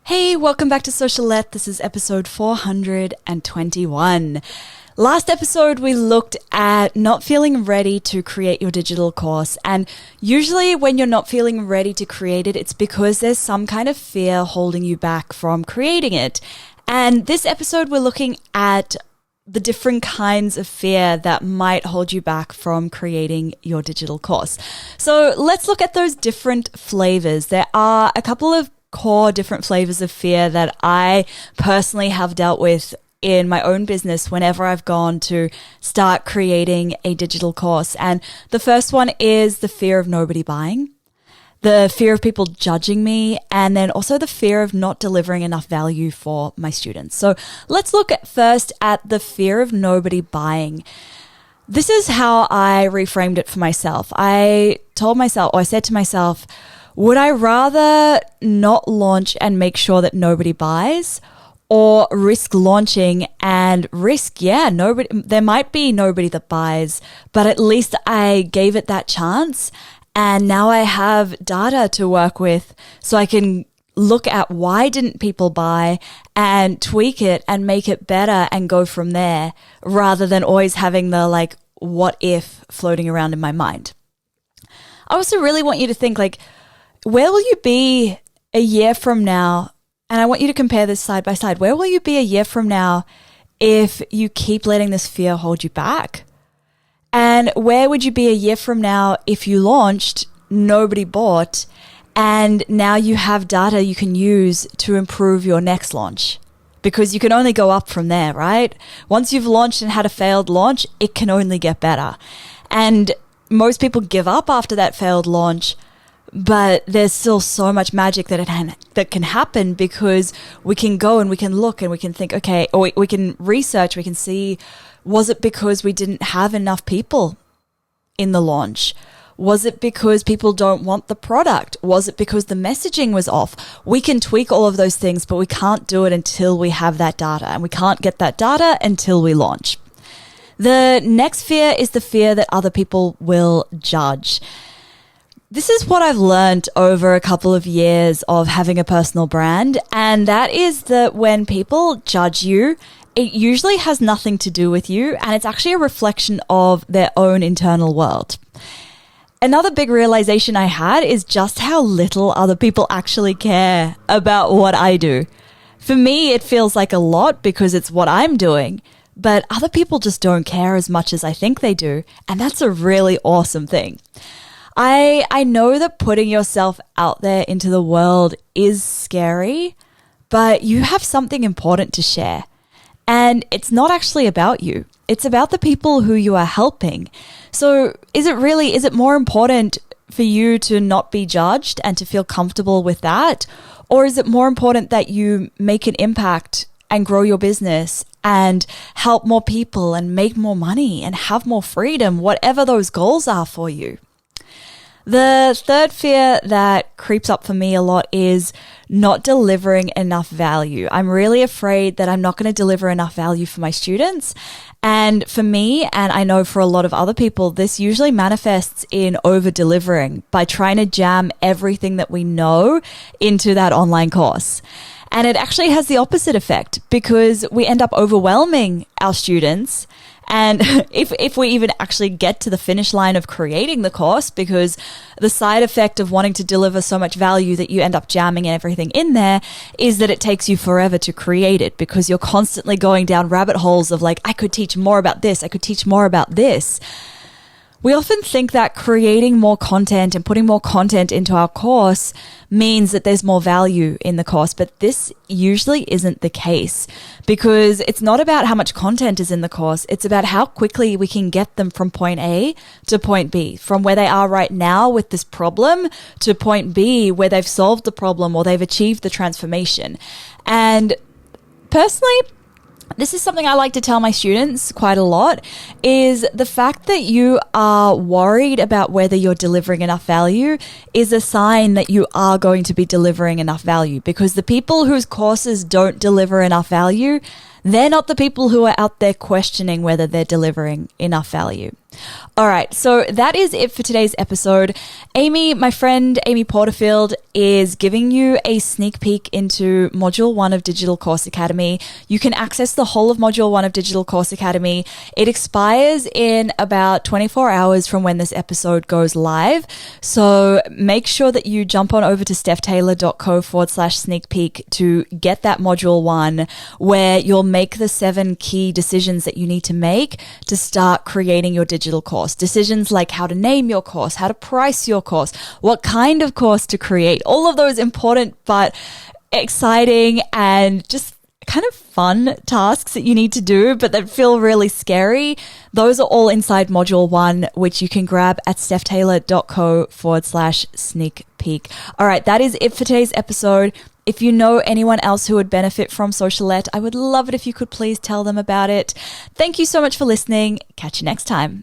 Hey, welcome back to Socialette. This is episode 421. Last episode, we looked at not feeling ready to create your digital course. And usually when you're not feeling ready to create it, it's because there's some kind of fear holding you back from creating it. And this episode, we're looking at the different kinds of fear that might hold you back from creating your digital course. So let's look at those different flavors. There are a couple of core different flavors of fear that I personally have dealt with in my own business whenever I've gone to start creating a digital course. And the first one is the fear of nobody buying, the fear of people judging me, and then also the fear of not delivering enough value for my students. So let's look at first at the fear of nobody buying. This is how I reframed it for myself. I said to myself, would I rather not launch and make sure that nobody buys, or risk launching and risk, there might be nobody that buys, but at least I gave it that chance. And now I have data to work with so I can look at why didn't people buy and tweak it and make it better and go from there, rather than always having the what if floating around in my mind. I also really want you to think where will you be a year from now? And I want you to compare this side by side. Where will you be a year from now if you keep letting this fear hold you back? And where would you be a year from now if you launched, nobody bought, and now you have data you can use to improve your next launch? Because you can only go up from there, right? Once you've launched and had a failed launch, it can only get better. And most people give up after that failed launch, but there's still so much magic that can happen, because we can go and we can look and we can think, okay, or we can research, we can see, was it because we didn't have enough people in the launch? Was it because people don't want the product? Was it because the messaging was off? We can tweak all of those things, but we can't do it until we have that data, and we can't get that data until we launch. The next fear is the fear that other people will judge. This is what I've learned over a couple of years of having a personal brand, and that is that when people judge you, it usually has nothing to do with you, and it's actually a reflection of their own internal world. Another big realization I had is just how little other people actually care about what I do. For me, it feels like a lot because it's what I'm doing, but other people just don't care as much as I think they do, and that's a really awesome thing. I know that putting yourself out there into the world is scary, but you have something important to share. And it's not actually about you. It's about the people who you are helping. So is it more important for you to not be judged and to feel comfortable with that? Or is it more important that you make an impact and grow your business and help more people and make more money and have more freedom, whatever those goals are for you? The third fear that creeps up for me a lot is not delivering enough value. I'm really afraid that I'm not going to deliver enough value for my students. And for me, and I know for a lot of other people, this usually manifests in over-delivering by trying to jam everything that we know into that online course. And it actually has the opposite effect, because we end up overwhelming our students. And if we even actually get to the finish line of creating the course, because the side effect of wanting to deliver so much value that you end up jamming everything in there is that it takes you forever to create it, because you're constantly going down rabbit holes of I could teach more about this, I could teach more about this. We often think that creating more content and putting more content into our course means that there's more value in the course, but this usually isn't the case, because it's not about how much content is in the course. It's about how quickly we can get them from point A to point B, from where they are right now with this problem to point B where they've solved the problem or they've achieved the transformation. And personally, this is something I like to tell my students quite a lot, is the fact that you are worried about whether you're delivering enough value is a sign that you are going to be delivering enough value, because the people whose courses don't deliver enough value, They're not the people who are out there questioning whether they're delivering enough value. All right, so that is it for today's episode. Amy, my friend Amy Porterfield, is giving you a sneak peek into Module 1 of Digital Course Academy. You can access the whole of Module 1 of Digital Course Academy. It expires in about 24 hours from when this episode goes live. So make sure that you jump on over to stephtaylor.co/sneak peek to get that Module 1, where you'll make the 7 key decisions that you need to make to start creating your digital course. Decisions like how to name your course, how to price your course, what kind of course to create, all of those important but exciting and just kind of fun tasks that you need to do, but that feel really scary. Those are all inside Module 1, which you can grab at stephtaylor.co/sneak peek. All right, that is it for today's episode. If you know anyone else who would benefit from Socialette, I would love it if you could please tell them about it. Thank you so much for listening. Catch you next time.